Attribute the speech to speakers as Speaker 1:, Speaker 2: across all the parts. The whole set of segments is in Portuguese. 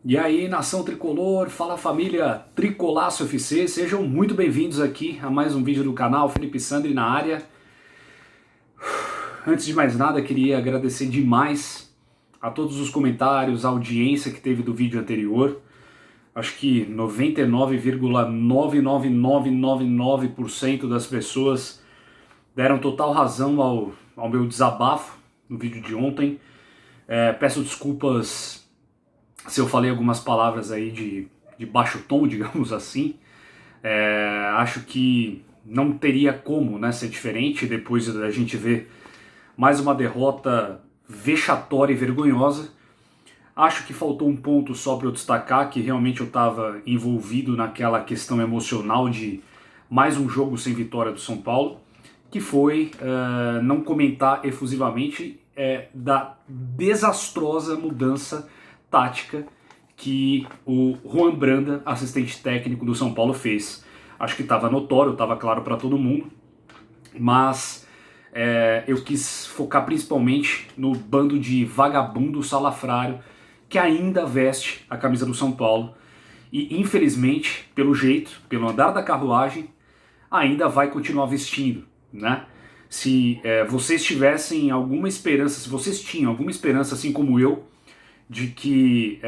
Speaker 1: E aí, nação tricolor, fala família Tricolaço FC, sejam muito bem-vindos aqui a mais um vídeo do canal, Felipe Sandri na área. Antes de mais nada, queria agradecer demais a todos os comentários, a audiência que teve do vídeo anterior. Acho que 99,99999% das pessoas deram total razão ao meu desabafo no vídeo de ontem. Peço desculpas se eu falei algumas palavras aí de baixo tom, digamos assim. Acho que não teria como, né, ser diferente depois da gente ver mais uma derrota vexatória e vergonhosa. Acho que faltou um ponto só para eu destacar, que realmente eu estava envolvido naquela questão emocional de mais um jogo sem vitória do São Paulo, que foi não comentar efusivamente da desastrosa mudança tática que o Juan Branda, assistente técnico do São Paulo, fez. Acho que estava notório, estava claro para todo mundo, mas eu quis focar principalmente no bando de vagabundo salafrário que ainda veste a camisa do São Paulo e, infelizmente, pelo jeito, pelo andar da carruagem, ainda vai continuar vestindo, né? Se vocês tivessem alguma esperança, se vocês tinham alguma esperança, assim como eu, de que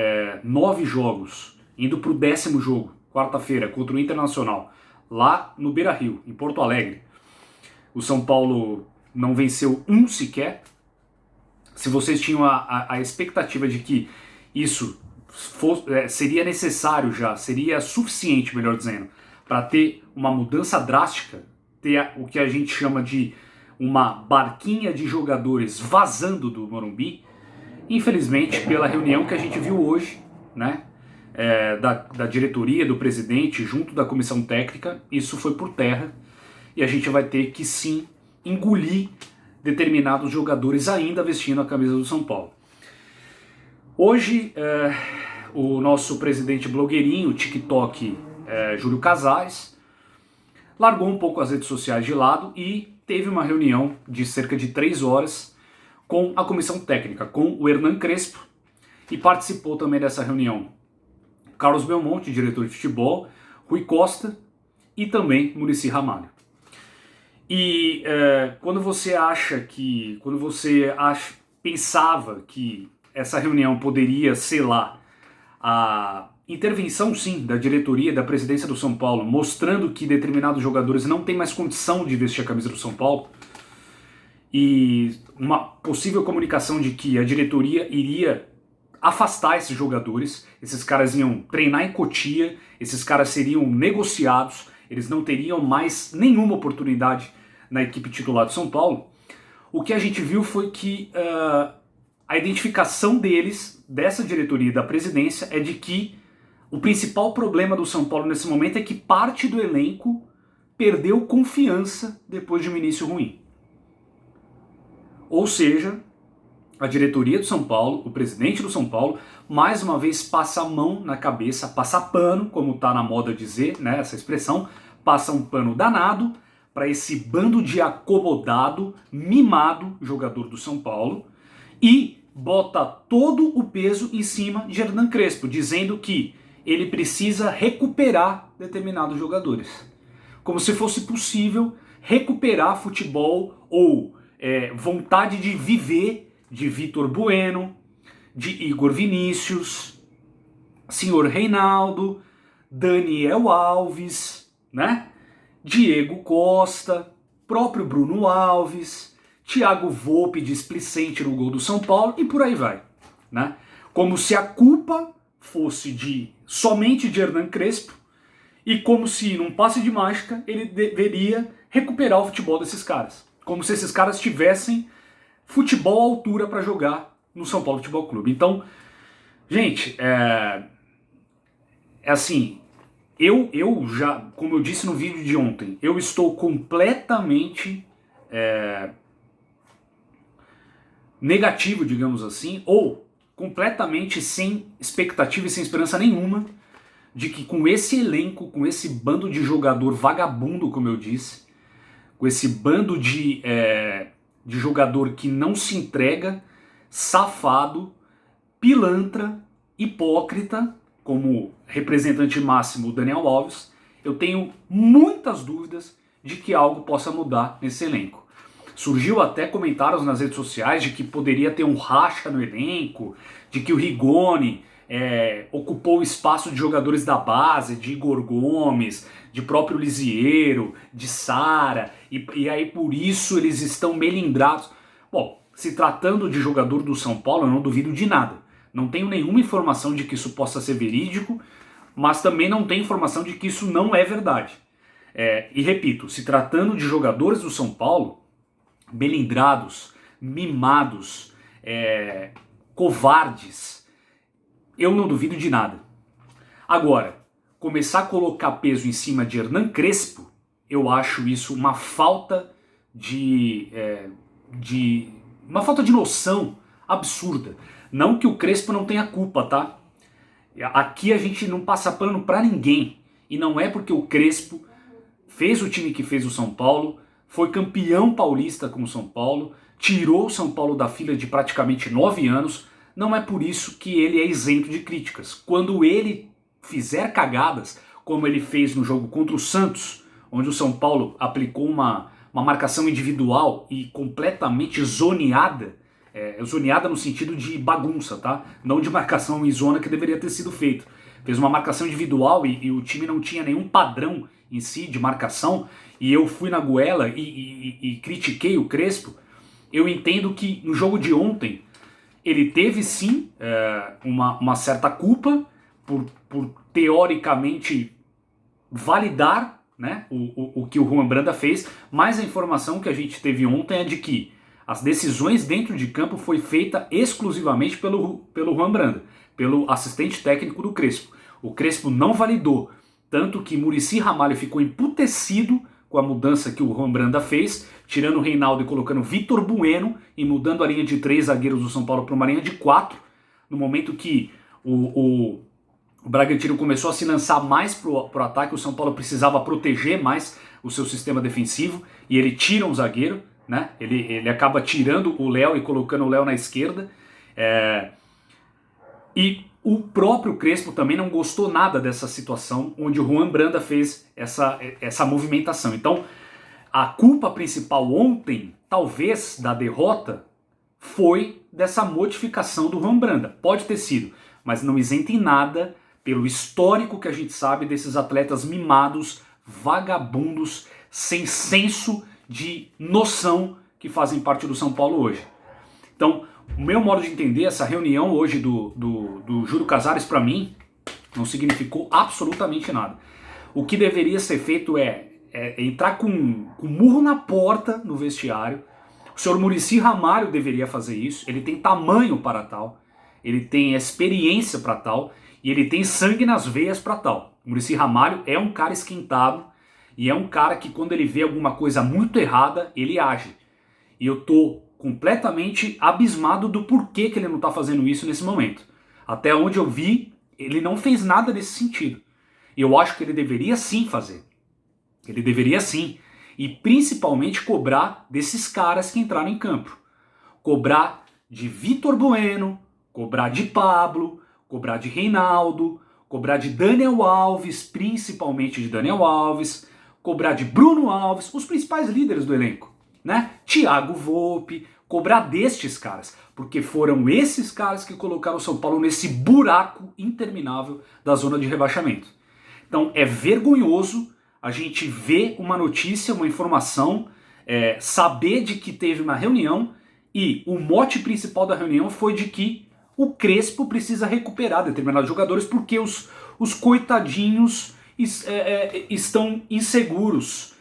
Speaker 1: 9 jogos, indo para o 10º jogo, quarta-feira, contra o Internacional, lá no Beira-Rio, em Porto Alegre, o São Paulo não venceu um sequer. Se vocês tinham a expectativa de que isso seria necessário já, seria suficiente, melhor dizendo, para ter uma mudança drástica, ter o que a gente chama de uma barquinha de jogadores vazando do Morumbi, infelizmente, pela reunião que a gente viu hoje, né, da diretoria, do presidente, junto da comissão técnica, isso foi por terra e a gente vai ter que sim engolir determinados jogadores ainda vestindo a camisa do São Paulo. Hoje, o nosso presidente blogueirinho, TikTok, Júlio Casares, largou um pouco as redes sociais de lado e teve uma reunião de cerca de 3 horas com a comissão técnica, com o Hernan Crespo, e participou também dessa reunião Carlos Belmonte, diretor de futebol, Rui Costa e também Muricy Ramalho. E quando você pensava que essa reunião poderia selar a intervenção, sim, da diretoria, da presidência do São Paulo, mostrando que determinados jogadores não têm mais condição de vestir a camisa do São Paulo, e uma possível comunicação de que a diretoria iria afastar esses jogadores, esses caras iam treinar em Cotia, esses caras seriam negociados, eles não teriam mais nenhuma oportunidade na equipe titular do São Paulo. O que a gente viu foi que a identificação deles, dessa diretoria e da presidência, é de que o principal problema do São Paulo nesse momento é que parte do elenco perdeu confiança depois de um início ruim. Ou seja, a diretoria do São Paulo, o presidente do São Paulo, mais uma vez passa a mão na cabeça, passa pano, como está na moda dizer, né, essa expressão, passa um pano danado para esse bando de acomodado, mimado jogador do São Paulo e bota todo o peso em cima de Hernan Crespo, dizendo que ele precisa recuperar determinados jogadores. Como se fosse possível recuperar futebol ou vontade de viver de Vitor Bueno, de Igor Vinícius, senhor Reinaldo, Daniel Alves, né? Diego Costa, próprio Bruno Alves, Thiago Volpe displicente no gol do São Paulo e por aí vai, né? Como se a culpa fosse somente de Hernan Crespo e como se, num passe de mágica, ele deveria recuperar o futebol desses caras. Como se esses caras tivessem futebol à altura para jogar no São Paulo Futebol Clube. Então, gente, assim, eu já, como eu disse no vídeo de ontem, eu estou completamente negativo, digamos assim, ou completamente sem expectativa e sem esperança nenhuma de que com esse elenco, com esse bando de jogador vagabundo, como eu disse, com esse bando de jogador que não se entrega, safado, pilantra, hipócrita, como representante máximo o Daniel Alves, eu tenho muitas dúvidas de que algo possa mudar nesse elenco. Surgiu até comentários nas redes sociais de que poderia ter um racha no elenco, de que o Rigoni ocupou o espaço de jogadores da base, de Igor Gomes, de próprio Lisieiro, de Sara, e aí por isso eles estão melindrados. Bom, se tratando de jogador do São Paulo, eu não duvido de nada. Não tenho nenhuma informação de que isso possa ser verídico, mas também não tenho informação de que isso não é verdade. E repito, se tratando de jogadores do São Paulo, melindrados, mimados, covardes, eu não duvido de nada. Agora, começar a colocar peso em cima de Hernan Crespo, eu acho isso uma falta de noção absurda. Não que o Crespo não tenha culpa, tá? Aqui a gente não passa pano pra ninguém. E não é porque o Crespo fez o time que fez o São Paulo, foi campeão paulista com o São Paulo, tirou o São Paulo da fila de praticamente 9 anos, não é por isso que ele é isento de críticas. Quando ele fizer cagadas, como ele fez no jogo contra o Santos, onde o São Paulo aplicou uma marcação individual e completamente zoneada, zoneada no sentido de bagunça, tá? Não de marcação em zona que deveria ter sido feito. Fez uma marcação individual e o time não tinha nenhum padrão em si de marcação, e eu fui na goela e critiquei o Crespo. Eu entendo que no jogo de ontem ele teve sim uma certa culpa por teoricamente validar, né, o que o Juan Branda fez, mas a informação que a gente teve ontem é de que as decisões dentro de campo foi feita exclusivamente pelo Juan Branda, pelo assistente técnico do Crespo. O Crespo não validou, tanto que Muricy Ramalho ficou emputecido com a mudança que o Juan Branda fez, tirando o Reinaldo e colocando Vitor Bueno e mudando a linha de 3 zagueiros do São Paulo para uma linha de 4, no momento que o Bragantino começou a se lançar mais pro ataque, o São Paulo precisava proteger mais o seu sistema defensivo, e ele tira um zagueiro, né? Ele acaba tirando o Léo e colocando o Léo na esquerda, e o próprio Crespo também não gostou nada dessa situação onde o Juan Branda fez essa movimentação. Então, a culpa principal ontem, talvez, da derrota, foi dessa modificação do Juan Branda. Pode ter sido, mas não isenta em nada pelo histórico que a gente sabe desses atletas mimados, vagabundos, sem senso de noção que fazem parte do São Paulo hoje. Então, o meu modo de entender, essa reunião hoje do Júlio Casares, para mim, não significou absolutamente nada. O que deveria ser feito é entrar com murro na porta no vestiário. O senhor Muricy Ramalho deveria fazer isso, ele tem tamanho para tal, ele tem experiência para tal, e ele tem sangue nas veias para tal. O Muricy Ramalho é um cara esquentado, e é um cara que quando ele vê alguma coisa muito errada, ele age. E eu tô completamente abismado do porquê que ele não tá fazendo isso nesse momento. Até onde eu vi, ele não fez nada nesse sentido. E eu acho que ele deveria sim fazer. Ele deveria sim. E principalmente cobrar desses caras que entraram em campo. Cobrar de Vitor Bueno, cobrar de Pablo, cobrar de Reinaldo, cobrar de Daniel Alves, principalmente de Daniel Alves, cobrar de Bruno Alves, os principais líderes do elenco, né? Thiago Volpe, cobrar destes caras, porque foram esses caras que colocaram o São Paulo nesse buraco interminável da zona de rebaixamento. Então é vergonhoso a gente ver uma notícia, uma informação, saber de que teve uma reunião e o mote principal da reunião foi de que o Crespo precisa recuperar determinados jogadores porque os coitadinhos estão inseguros,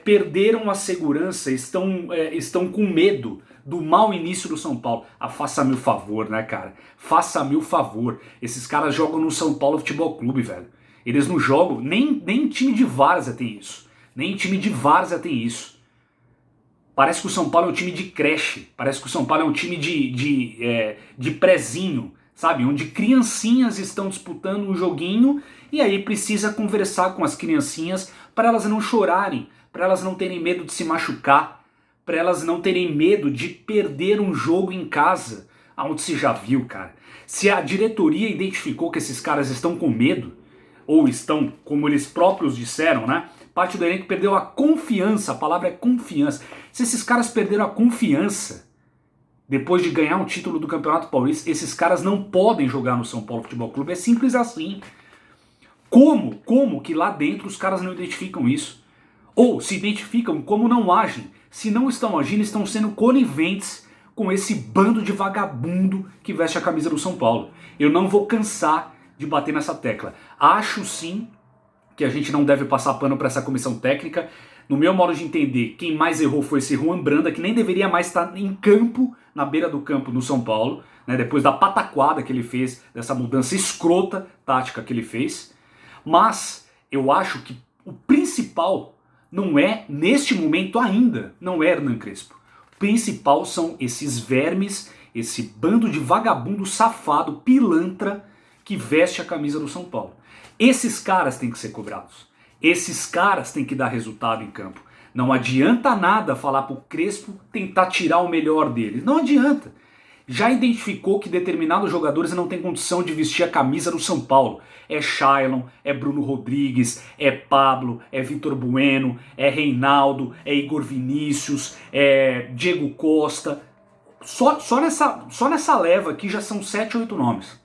Speaker 1: perderam a segurança, estão com medo do mau início do São Paulo. Faça-me o favor, né, cara? Faça-me o favor. Esses caras jogam no São Paulo Futebol Clube, velho. Eles não jogam, nem time de várzea tem isso. Nem time de várzea tem isso. Parece que o São Paulo é um time de creche. Parece que o São Paulo é um time de prezinho, sabe? Onde criancinhas estão disputando um joguinho e aí precisa conversar com as criancinhas para elas não chorarem, para elas não terem medo de se machucar, para elas não terem medo de perder um jogo em casa, Aonde se já viu, cara? Se a diretoria identificou que esses caras estão com medo, ou estão, como eles próprios disseram, né? Parte do elenco perdeu a confiança, a palavra é confiança. Se esses caras perderam a confiança depois de ganhar um título do Campeonato Paulista, esses caras não podem jogar no São Paulo Futebol Clube. É simples assim. Como que lá dentro os caras não identificam isso? Ou se identificam, como não agem? Se não estão agindo, estão sendo coniventes com esse bando de vagabundo que veste a camisa do São Paulo. Eu não vou cansar de bater nessa tecla. Acho sim que a gente não deve passar pano para essa comissão técnica. No meu modo de entender, quem mais errou foi esse Juan Branda, que nem deveria mais estar em campo, na beira do campo no São Paulo, né, depois da pataquada que ele fez, dessa mudança escrota tática que ele fez. Mas eu acho que o principal não é, neste momento ainda, não é Hernan Crespo. O principal são esses vermes, esse bando de vagabundo safado, pilantra, que veste a camisa do São Paulo. Esses caras têm que ser cobrados. Esses caras têm que dar resultado em campo. Não adianta nada falar pro Crespo tentar tirar o melhor deles. Não adianta. Já identificou que determinados jogadores não têm condição de vestir a camisa do São Paulo. É Shailon, é Bruno Rodrigues, é Pablo, é Vitor Bueno, é Reinaldo, é Igor Vinícius, é Diego Costa. Só nessa leva aqui já são 7, 8 nomes.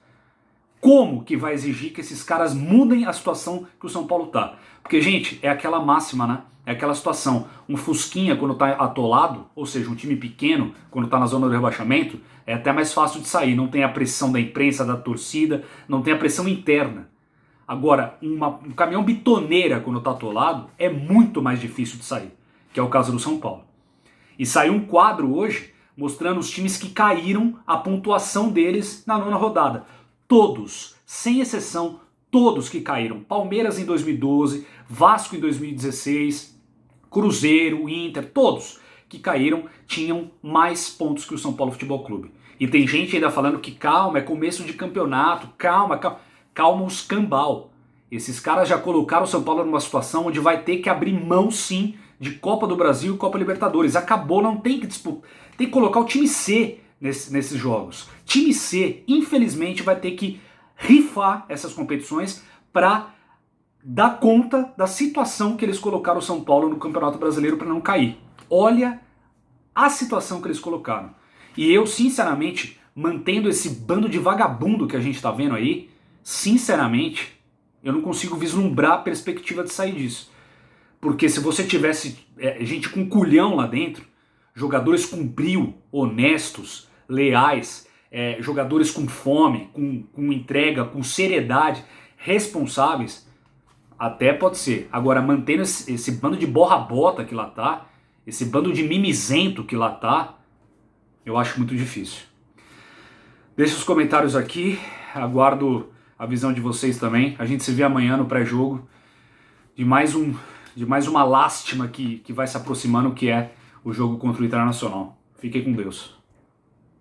Speaker 1: Como que vai exigir que esses caras mudem a situação que o São Paulo tá? Porque, gente, é aquela máxima, né? É aquela situação. Um Fusquinha, quando tá atolado, ou seja, um time pequeno, quando tá na zona do rebaixamento, é até mais fácil de sair. Não tem a pressão da imprensa, da torcida, não tem a pressão interna. Agora, um caminhão bitoneira, quando tá atolado, é muito mais difícil de sair, que é o caso do São Paulo. E saiu um quadro hoje mostrando os times que caíram, a pontuação deles na 9ª rodada. Todos, sem exceção, todos que caíram. Palmeiras em 2012, Vasco em 2016, Cruzeiro, Inter, todos que caíram tinham mais pontos que o São Paulo Futebol Clube. E tem gente ainda falando que calma, é começo de campeonato, calma os cambal. Esses caras já colocaram o São Paulo numa situação onde vai ter que abrir mão sim de Copa do Brasil e Copa Libertadores. Acabou, não tem que disputar, tem que colocar o time C nesses jogos. Time C, infelizmente, vai ter que rifar essas competições para dar conta da situação que eles colocaram o São Paulo no Campeonato Brasileiro para não cair. Olha a situação que eles colocaram. E eu, sinceramente, mantendo esse bando de vagabundo que a gente está vendo aí, sinceramente, eu não consigo vislumbrar a perspectiva de sair disso. Porque se você tivesse gente com culhão lá dentro, jogadores com brio, honestos, leais, jogadores com fome, com entrega, com seriedade, responsáveis, até pode ser. Agora, mantendo esse bando de borra-bota que lá tá, esse bando de mimizento que lá tá, eu acho muito difícil. Deixa os comentários aqui, aguardo a visão de vocês também. A gente se vê amanhã no pré-jogo de mais uma lástima que vai se aproximando, que é o jogo contra o Internacional. Fiquem com Deus.